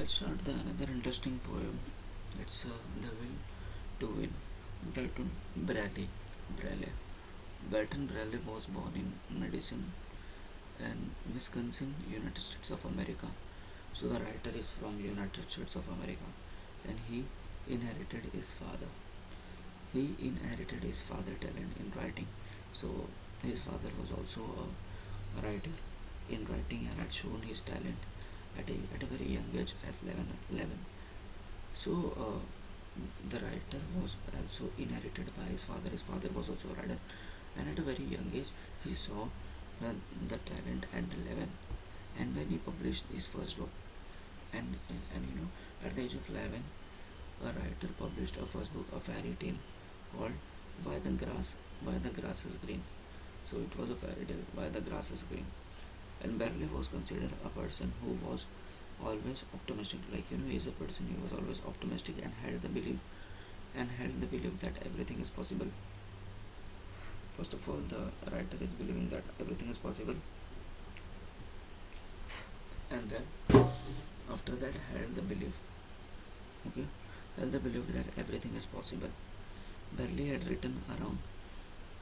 Let's start the another interesting poem. It's The Will to Win. Burton Bradley. Bradley. Burton Bradley was born in Madison and Wisconsin, United States of America. So the writer is from United States of America, and he inherited his father. He inherited his father talent in writing. So his father was also a writer in writing and had shown his talent at a very young age at 11. So the writer was also inherited by his father. His father was also a writer, and at a very young age he saw the talent at the 11. And when he published his first book, and at the age of 11, a writer published a first book, a fairy tale called Why the Grass is Green. So it was a fairy tale, Why the Grass is Green. And Berle was considered a person who was always optimistic. He is a person who was always optimistic and held the belief that everything is possible. First of all, the writer is believing that everything is possible, and then after that held the belief, okay, held the belief that everything is possible. Berle had written around,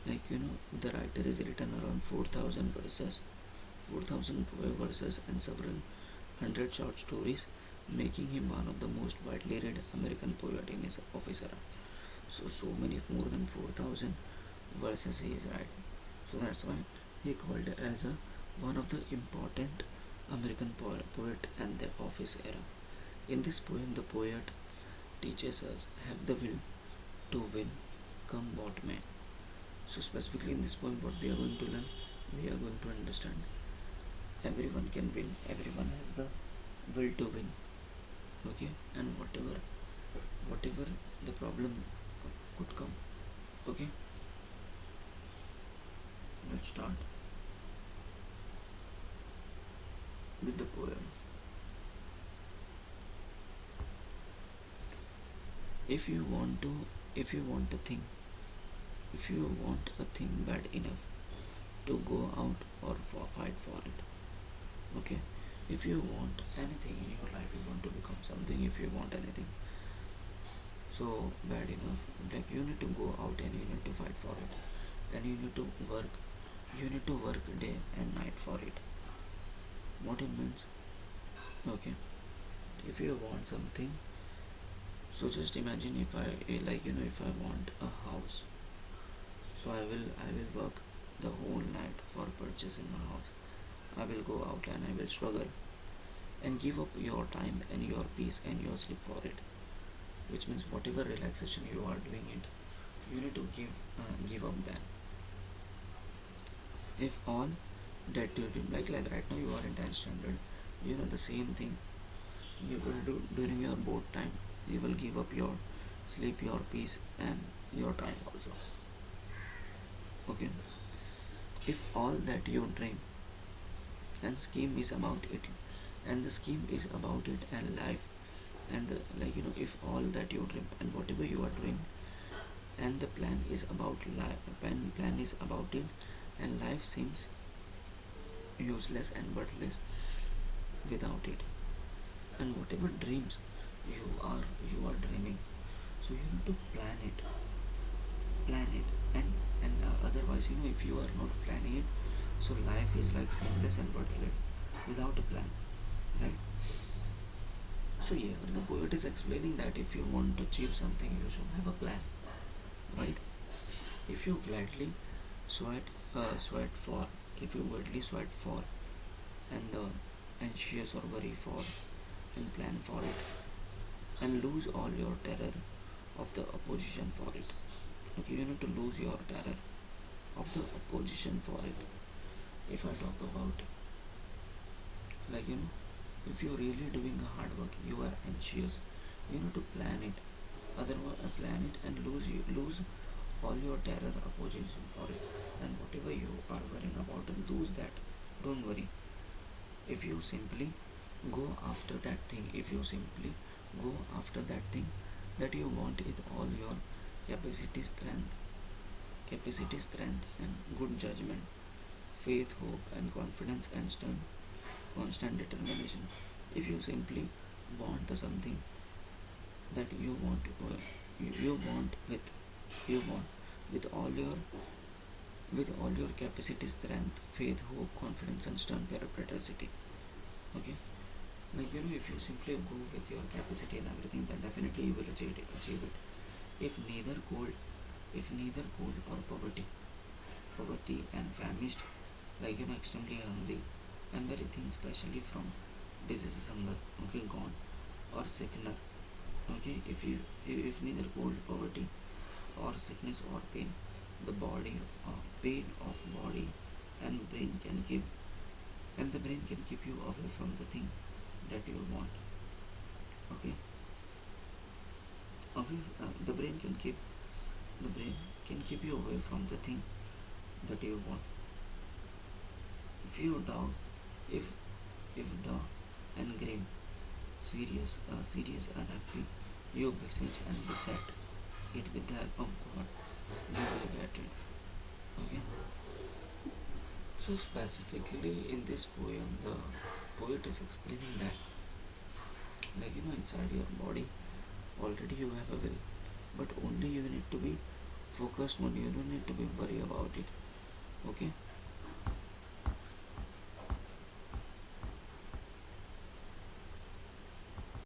the writer is written around 4,000 verses, 4,000 verses and several hundred short stories, making him one of the most widely read American poet in his of his era. So many, more than 4,000 verses he is writing. So that's why he called as one of the important American poet and the of his era. In this poem, the poet teaches us have the will to win, come what may. So specifically in this poem, what we are going to learn, we are going to understand everyone can win, everyone has the will to win, okay, and whatever the problem could come, okay. Let's start with the poem. If you want to if you want a thing if you want a thing bad enough to go out or fight for it, okay. If you want anything in your life, you want to become something, if you want anything so bad enough, you need to go out and you need to fight for it, and you need to work day and night for it. What it means, okay. If you want something, so just imagine if if I want a house, so I will work the whole night for purchasing a house. I will go out and I will struggle and give up your time and your peace and your sleep for it. Which means whatever relaxation you are doing it, you need to give up that. If all that you do, like right now you are in 10th standard, the same thing you will do during your board time. You will give up your sleep, your peace, and your time also. Okay. If all that you dream and scheme is about it, and the scheme is about it, and life, and if all that you dream and whatever you are doing, and the plan is about life, plan is about it, and life seems useless and worthless without it, and whatever dreams you are dreaming, so you need to plan it, and otherwise, if you are not planning it, so life is like seamless and worthless without a plan, right? So yeah, the poet is explaining that if you want to achieve something, you should have a plan, right? If you gladly sweat for, if you gladly sweat for, and anxious or worry for, and plan for it, and lose all your terror of the opposition for it. Okay, you need to lose your terror of the opposition for it. If I talk about, if you're really doing a hard work, you are anxious, you need to plan it. Otherwise, plan it and lose all your terror opposition for it, and whatever you are worrying about, lose that. Don't worry. If you simply go after that thing, if you simply go after that thing that you want with all your capacity, strength, and good judgment, faith, hope, and confidence, and constant determination. If you simply want something that you want, you want with, you want with all your, with all your capacity, strength, faith, hope, confidence, and stern perpetuity. Okay, like if you simply go with your capacity and everything, then definitely you will achieve it. If neither gold, if neither gold or poverty and famished, like extremely hungry and very thin, especially from diseases, hunger, okay, gone, or sickness. Okay, if neither cold, poverty, or sickness or pain, the body, pain of body and brain can keep, and the brain can keep you away from the thing that you want. Okay, away, the brain can keep you away from the thing that you want. If you doubt, if doubt and grim, serious and happy, you beseech and beset it with the help of God, you will get it. Okay. So specifically in this poem, the poet is explaining that, inside your body already you have a will, but only you need to be focused on. You don't need to be worried about it. Okay.